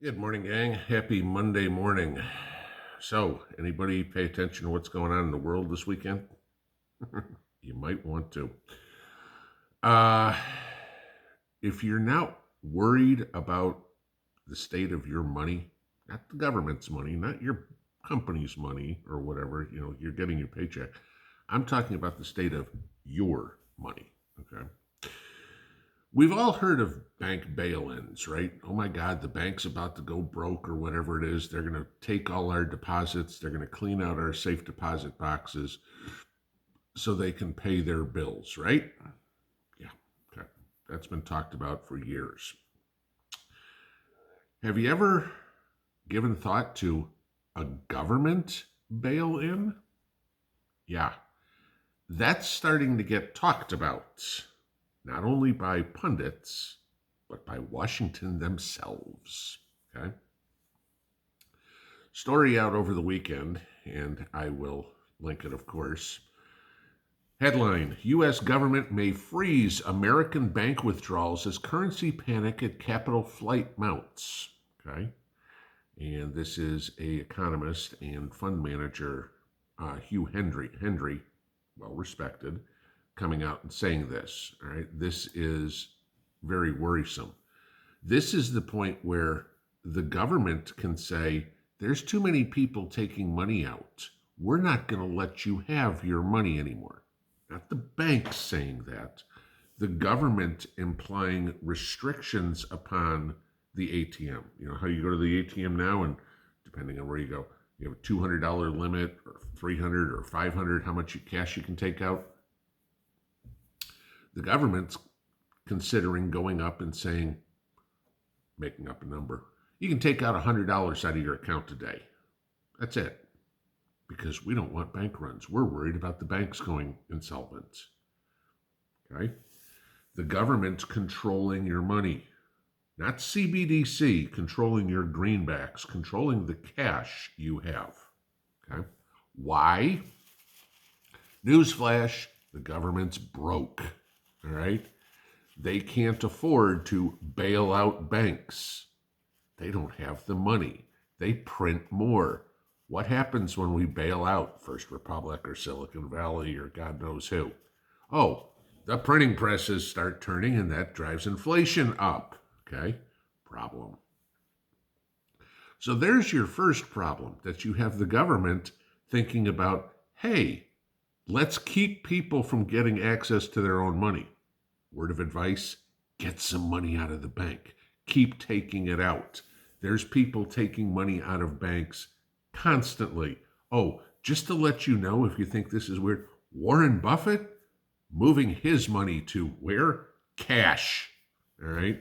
Good morning, gang. Happy Monday morning. So, anybody pay attention to what's going on in the world this weekend? You might want to. Uh, if you're now worried about the state of your money, not the government's money, not your company's money or whatever, you're getting your paycheck. I'm talking about the state of your money, okay? We've all heard of bank bail-ins, right? Oh my God, the bank's about to go broke or whatever it is. They're going to take all our deposits. They're going to clean out our safe deposit boxes so they can pay their bills, right? Yeah, okay. That's been talked about for years. Have you ever given thought to a government bail-in? Yeah, that's starting to get talked about. Not only by pundits, but by Washington themselves. Okay? Story out over the weekend, and I will link it, of course. Headline: U.S. government may freeze American bank withdrawals as currency panic at capital flight mounts. Okay? And this is a economist and fund manager, Hugh Hendry, well respected, coming out and saying this. All right, this is very worrisome. This is the point where the government can say, there's too many people taking money out. We're not going to let you have your money anymore. Not the banks saying that. The government implying restrictions upon the ATM. You know how you go to the ATM now, and depending on where you go, you have a $200 limit or $300 or $500, how much cash you can take out. The government's considering going up and saying, making up a number, you can take out $100 out of your account today. That's it. Because we don't want bank runs. We're worried about the banks going insolvent. Okay? The government's controlling your money. Not CBDC controlling your greenbacks, controlling the cash you have. Okay? Why? Newsflash, the government's broke. All right? They can't afford to bail out banks. They don't have the money. They print more. What happens when we bail out First Republic or Silicon Valley or God knows who? Oh, the printing presses start turning and that drives inflation up. Okay? Problem. So there's your first problem, that you have the government thinking about, hey, let's keep people from getting access to their own money. Word of advice, get some money out of the bank. Keep taking it out. There's people taking money out of banks constantly. Oh, just to let you know, if you think this is weird, Warren Buffett moving his money to where? Cash. All right?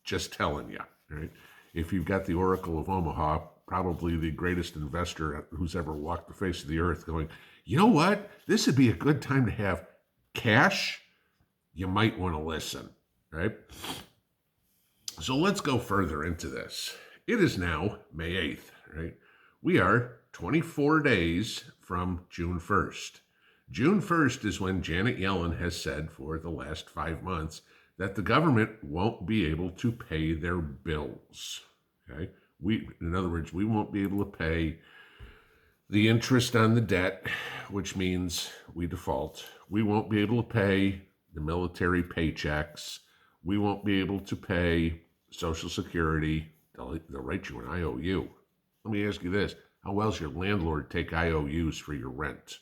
Just telling you. All right? If you've got the Oracle of Omaha, probably the greatest investor who's ever walked the face of the earth, going, you know what? This would be a good time to have cash. You might want to listen, right? So let's go further into this. It is now May 8th, right? We are 24 days from June 1st. June 1st is when Janet Yellen has said for the last 5 months that the government won't be able to pay their bills, okay? In other words, we won't be able to pay the interest on the debt, which means we default. We won't be able to pay the military paychecks. We won't be able to pay Social Security. They'll write you an IOU. Let me ask you this. How well does your landlord take IOUs for your rent?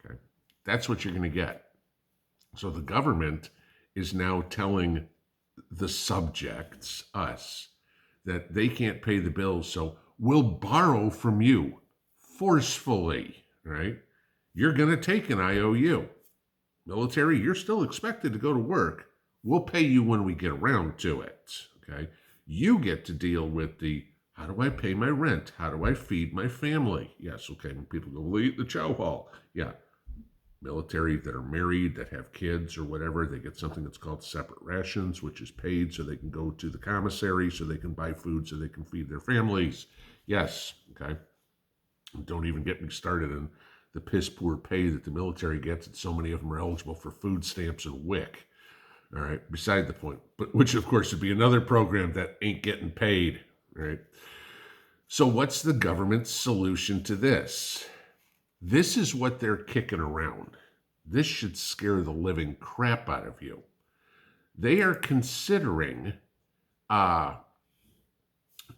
Okay, that's what you're going to get. So the government is now telling the subjects, us, that they can't pay the bills, so we'll borrow from you forcefully, right? You're going to take an IOU. Military, you're still expected to go to work. We'll pay you when we get around to it, okay? You get to deal with the, how do I pay my rent? How do I feed my family? Yes, okay, when people go, we'll eat the chow hall. Yeah, military that are married, that have kids or whatever, they get something that's called separate rations, which is paid so they can go to the commissary, so they can buy food, so they can feed their families. Yes, okay? Don't even get me started on the piss poor pay that the military gets, and so many of them are eligible for food stamps and WIC. All right, beside the point, but which of course would be another program that ain't getting paid. right? So what's the government's solution to this? This is what they're kicking around. This should scare the living crap out of you. They are considering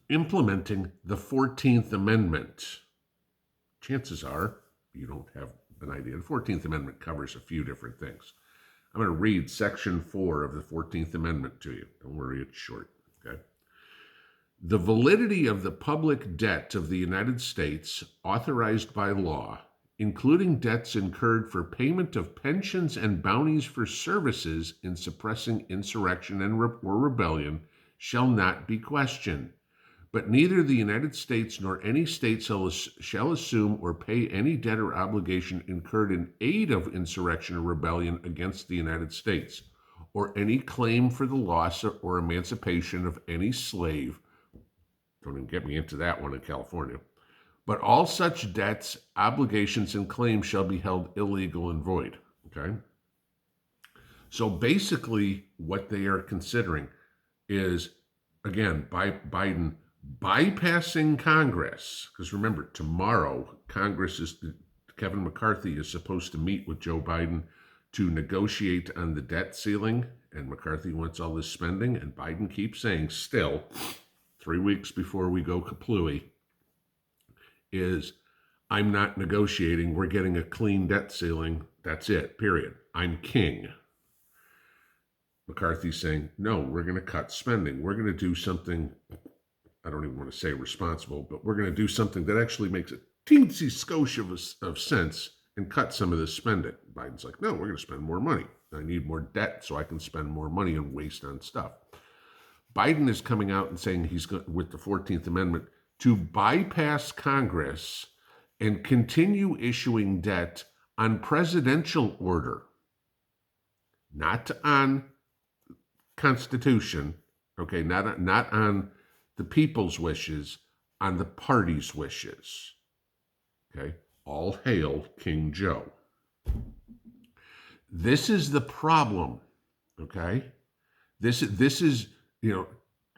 implementing the 14th Amendment. Chances are you don't have an idea. The 14th Amendment covers a few different things. I'm going to read Section 4 of the 14th Amendment to you. Don't worry, it's short. Okay. The validity of the public debt of the United States authorized by law, including debts incurred for payment of pensions and bounties for services in suppressing insurrection or rebellion, shall not be questioned. But neither the United States nor any state shall assume or pay any debt or obligation incurred in aid of insurrection or rebellion against the United States, or any claim for the loss or emancipation of any slave. Don't even get me into that one in California. But all such debts, obligations, and claims shall be held illegal and void. Okay? So basically, what they are considering is, again, Biden bypassing Congress. Because remember, tomorrow, Kevin McCarthy is supposed to meet with Joe Biden to negotiate on the debt ceiling. And McCarthy wants all this spending. And Biden keeps saying, still, 3 weeks before we go kaplooey, is I'm not negotiating. We're getting a clean debt ceiling. That's it, period. I'm king. McCarthy's saying, no, we're going to cut spending. We're going to do something, I don't even want to say responsible, but we're going to do something that actually makes a teensy skosh of sense and cut some of this spending. Biden's like, no, we're going to spend more money. I need more debt so I can spend more money and waste on stuff. Biden is coming out and saying he's going, with the 14th Amendment, to bypass Congress and continue issuing debt on presidential order, not on Constitution, okay, not on the people's wishes, on the party's wishes. Okay, all hail King Joe. This is the problem, okay? This is,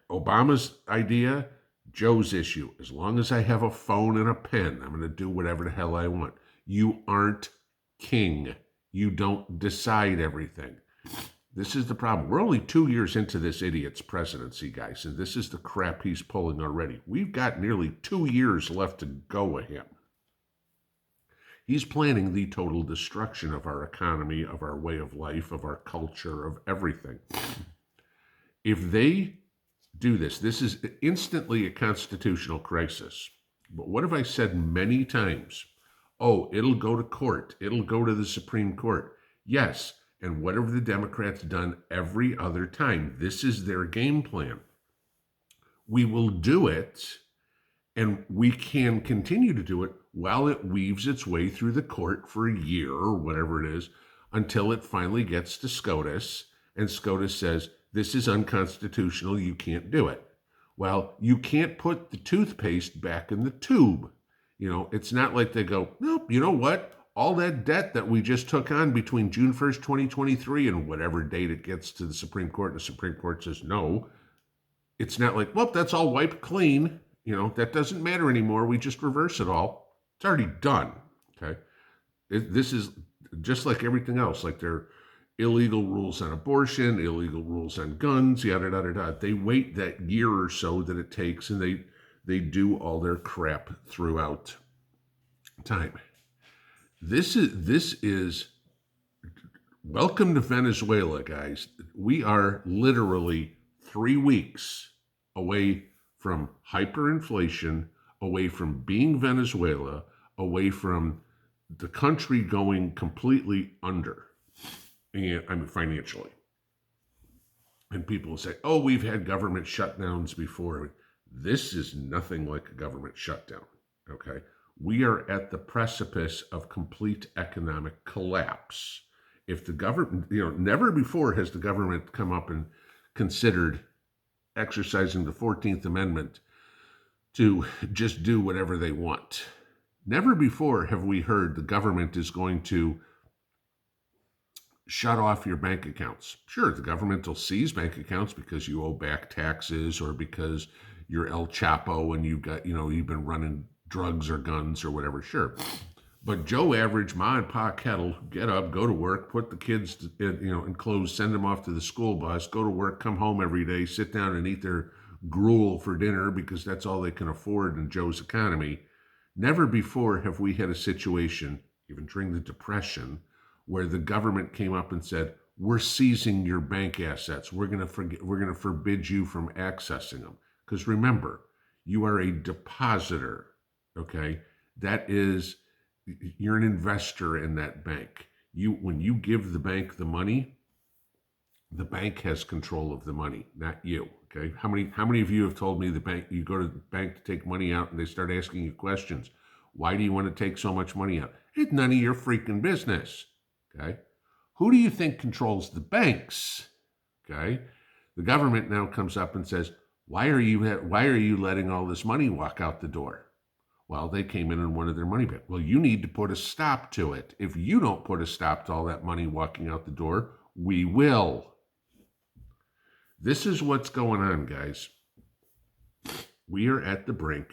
Obama's idea, Joe's issue. As long as I have a phone and a pen, I'm going to do whatever the hell I want. You aren't king. You don't decide everything. This is the problem. We're only 2 years into this idiot's presidency, guys, and this is the crap he's pulling already. We've got nearly 2 years left to go with him. He's planning the total destruction of our economy, of our way of life, of our culture, of everything. If they do this is instantly a constitutional crisis. But what have I said many times? Oh, it'll go to court. It'll go to the Supreme Court. Yes, and what have the Democrats done every other time? This is their game plan. We will do it, and we can continue to do it while it weaves its way through the court for a year or whatever it is, until it finally gets to SCOTUS, and SCOTUS says, this is unconstitutional, you can't do it. Well, you can't put the toothpaste back in the tube. It's not like they go, nope, you know what? All that debt that we just took on between June 1st, 2023 and whatever date it gets to the Supreme Court, and the Supreme Court says no. It's not like, well, that's all wiped clean. That doesn't matter anymore. We just reverse it all. It's already done, okay? This is just like everything else, like there are illegal rules on abortion, illegal rules on guns, yada, yada, yada. They wait that year or so that it takes, and they do all their crap throughout time. This is welcome to Venezuela, guys. We are literally 3 weeks away from hyperinflation, away from being Venezuela, away from the country going completely under, and financially. And people will say, oh, we've had government shutdowns before. This is nothing like a government shutdown, okay? We are at the precipice of complete economic collapse. If the government, never before has the government come up and considered exercising the 14th Amendment to just do whatever they want. Never before have we heard the government is going to shut off your bank accounts. Sure, the government will seize bank accounts because you owe back taxes or because you're El Chapo and you've got, you've been running drugs or guns or whatever, sure. But Joe average ma and pa kettle, get up, go to work, put the kids in clothes, send them off to the school bus, go to work, come home every day, sit down and eat their gruel for dinner because that's all they can afford in Joe's economy. Never before have we had a situation, even during the Depression, where the government came up and said, we're seizing your bank assets. We're going to forbid you from accessing them. Because remember, you are a depositor, okay? That is, you're an investor in that bank. When you give the bank the money, the bank has control of the money, not you. Okay. How many of you have told me you go to the bank to take money out and they start asking you questions? Why do you want to take so much money out? It's none of your freaking business. Okay. Who do you think controls the banks? Okay. The government now comes up and says, why are you letting all this money walk out the door? Well, they came in and wanted their money back. Well, you need to put a stop to it. If you don't put a stop to all that money walking out the door, we will. This is what's going on, guys. We are at the brink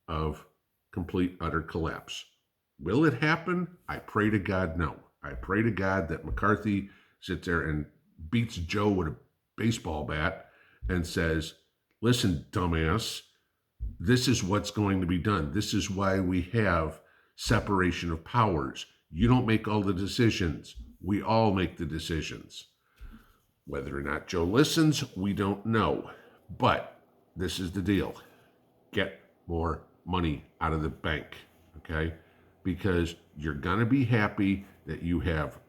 of complete, utter collapse. Will it happen? I pray to God, no. I pray to God that McCarthy sits there and beats Joe with a baseball bat and says, listen, dumbass, this is what's going to be done. This is why we have separation of powers. You don't make all the decisions. We all make the decisions. Whether or not Joe listens, we don't know. But this is the deal. Get more money out of the bank, okay? Because you're going to be happy that you have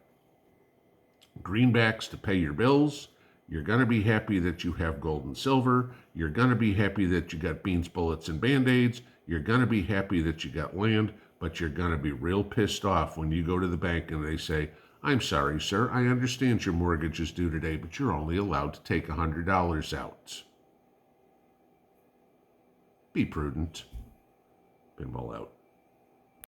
greenbacks to pay your bills. You're going to be happy that you have gold and silver. You're going to be happy that you got beans, bullets, and Band-Aids. You're going to be happy that you got land, but you're going to be real pissed off when you go to the bank and they say, I'm sorry, sir, I understand your mortgage is due today, but you're only allowed to take $100 out. Be prudent. Pinball out.